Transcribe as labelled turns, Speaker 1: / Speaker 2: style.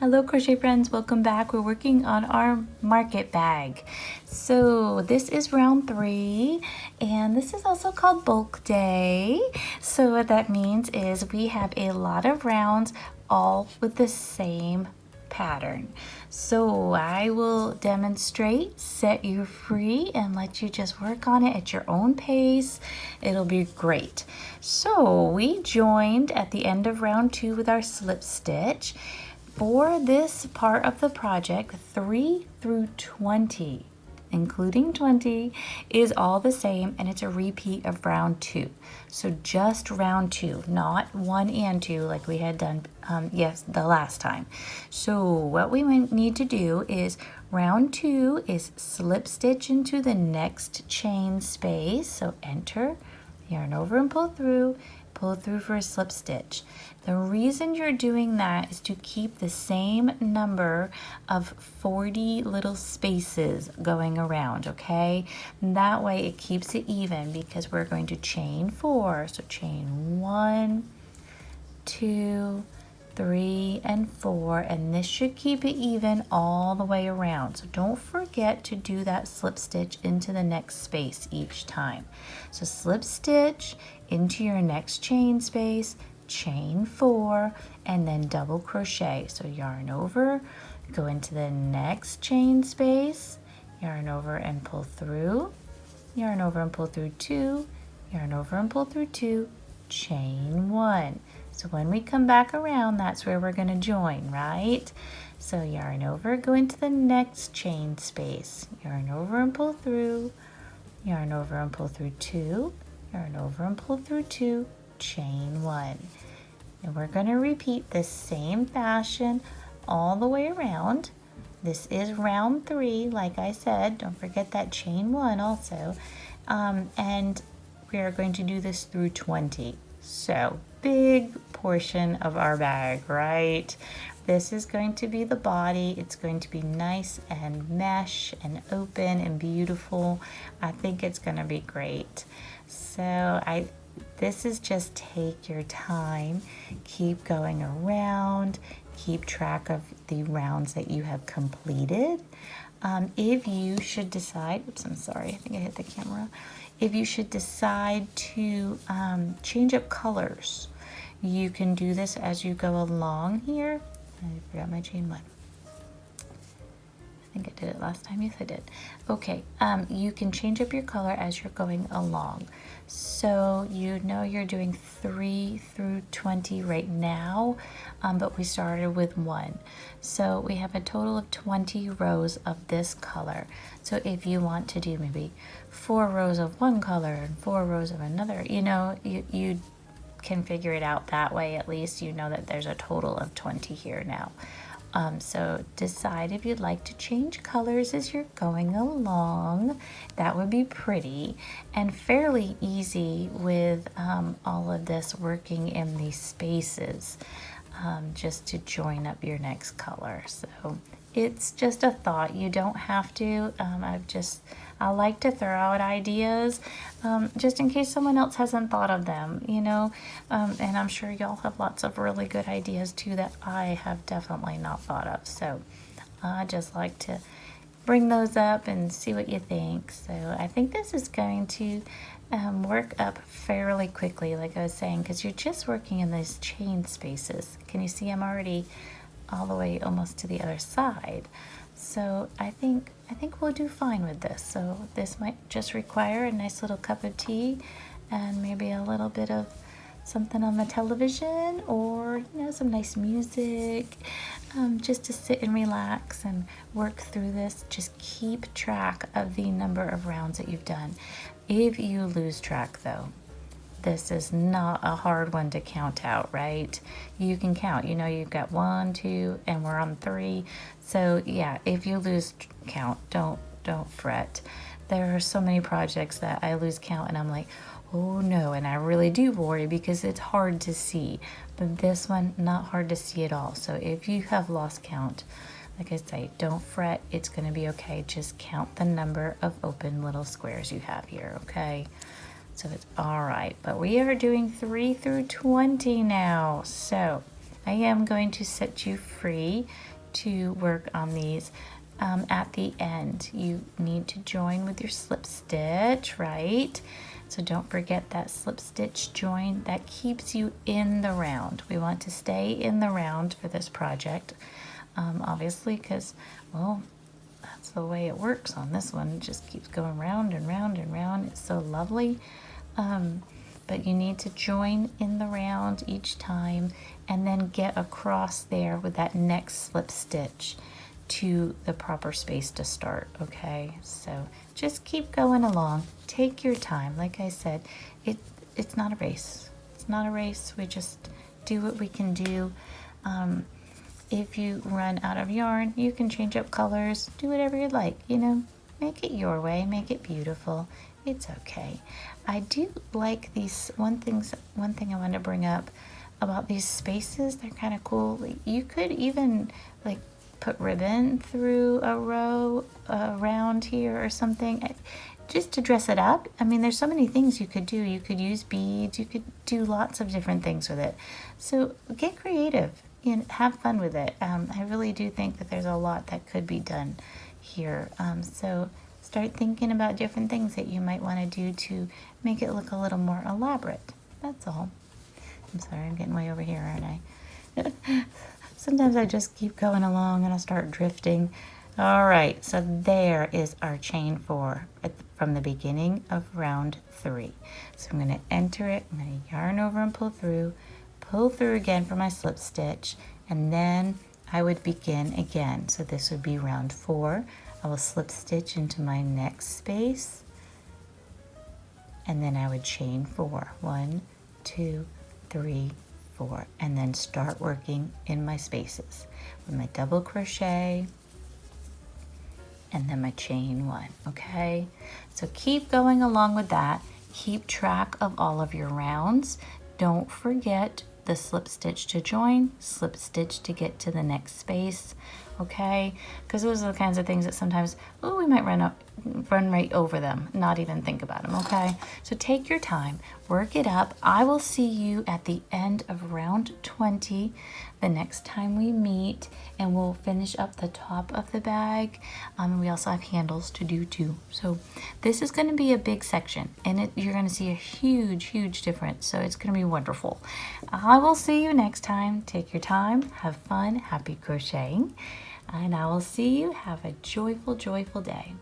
Speaker 1: Hello crochet friends, welcome back. We're working on our market bag. So this is round 3 and this is also called bulk day. So what that means is we have a lot of rounds all with the same pattern. So I will demonstrate, set you free, and let you just work on it at your own pace. It'll be great. So we joined at the end of round 2 with our slip stitch. For this part of the project, 3 through 20, including 20, is all the same, and it's a repeat of round 2. So just round 2, not 1 and 2 like we had done the last time. So what we need to do is round 2 is slip stitch into the next chain space. So enter, yarn over and pull through for a slip stitch. The reason you're doing that is to keep the same number of 40 little spaces going around, okay? And that way it keeps it even because we're going to chain 4. So chain 1, 2, 3, and 4, and this should keep it even all the way around. So don't forget to do that slip stitch into the next space each time. So slip stitch into your next chain space, chain 4, and then double crochet. So yarn over, go into the next chain space, yarn over and pull through, yarn over and pull through 2, yarn over and pull through 2, chain 1. So when we come back around, that's where we're going to join, right? So yarn over, go into the next chain space, yarn over and pull through, yarn over and pull through 2, yarn over and pull through 2, chain 1. And we're going to repeat this same fashion all the way around. This is round 3, like I said. Don't forget that chain 1 also. And we are going to do this through 20. So big portion of our bag, right? This is going to be the body. It's going to be nice and mesh and open and beautiful. I think it's going to be great. So this is just take your time, keep going around, keep track of the rounds that you have completed. If you should decide, oops, I'm sorry, I think I hit the camera. If you should decide to change up colors, you can do this as you go along here. I forgot my chain 1. I think I did it last time. Yes, I did. Okay, you can change up your color as you're going along. So you know you're doing 3 through 20 right now, but we started with 1. So we have a total of 20 rows of this color. So if you want to do maybe 4 rows of one color and 4 rows of another, you know, you can figure it out that way. At least you know that there's a total of 20 here now. So decide if you'd like to change colors as you're going along. That would be pretty and fairly easy with all of this working in these spaces, just to join up your next color. So it's just a thought. You don't have to. I like to throw out ideas just in case someone else hasn't thought of them, you know, and I'm sure y'all have lots of really good ideas too that I have definitely not thought of. So I just like to bring those up and see what you think. So I think this is going to work up fairly quickly, like I was saying, because you're just working in these chain spaces. Can you see I'm already all the way almost to the other side? So I think we'll do fine with this. So this might just require a nice little cup of tea and maybe a little bit of something on the television, or you know, some nice music, just to sit and relax and work through this. Just keep track of the number of rounds that you've done. If you lose track though, this is not a hard one to count out, right? You can count, you know, you've got 1, 2, and we're on 3. So yeah, if you lose count, don't fret. There are so many projects that I lose count and I'm like, oh no, and I really do worry because it's hard to see. But this one, not hard to see at all. So if you have lost count, like I say, don't fret, it's gonna be okay. Just count the number of open little squares you have here, okay? So it's all right, but we are doing 3 through 20 now. So I am going to set you free. to work on these at the end. You need to join with your slip stitch, right? So don't forget that slip stitch join. That keeps you in the round. We want to stay in the round for this project, obviously, because, well, that's the way it works on this one. It just keeps going round and round and round. It's so lovely. But you need to join in the round each time and then get across there with that next slip stitch to the proper space to start, okay? So just keep going along. Take your time. Like I said, it's not a race. It's not a race. We just do what we can do. If you run out of yarn, you can change up colors, do whatever you'd like, you know, make it your way, make it beautiful. It's okay. I do like these one thing I want to bring up about these spaces. They're kind of cool. You could even like put ribbon through a row around here or something just to dress it up. I mean, there's so many things you could do. You could use beads. You could do lots of different things with it. So get creative and have fun with it. I really do think that there's a lot that could be done here. So start thinking about different things that you might want to do to make it look a little more elaborate. That's all. I'm sorry, I'm getting way over here, aren't I? Sometimes I just keep going along and I start drifting. All right, so there is our chain 4 from the beginning of round 3. So I'm going to enter it, I'm going to yarn over and pull through again for my slip stitch, and then I would begin again. So this would be round 4. I will slip stitch into my next space, and then I would chain 4. 1, 2, 3, 4, and then start working in my spaces with my double crochet and then my chain 1. Okay, so keep going along with that. Keep track of all of your rounds. Don't forget the slip stitch to join, slip stitch to get to the next space, okay? Because those are the kinds of things that sometimes, oh, we might run right over them, not even think about them, okay? So take your time, work it up. I will see you at the end of round 20 the next time we meet, and we'll finish up the top of the bag. We also have handles to do too. So this is going to be a big section, and you're going to see a huge difference. So it's going to be wonderful. I will see you next time. Take your time, have fun, happy crocheting, and I will see you. Have a joyful day.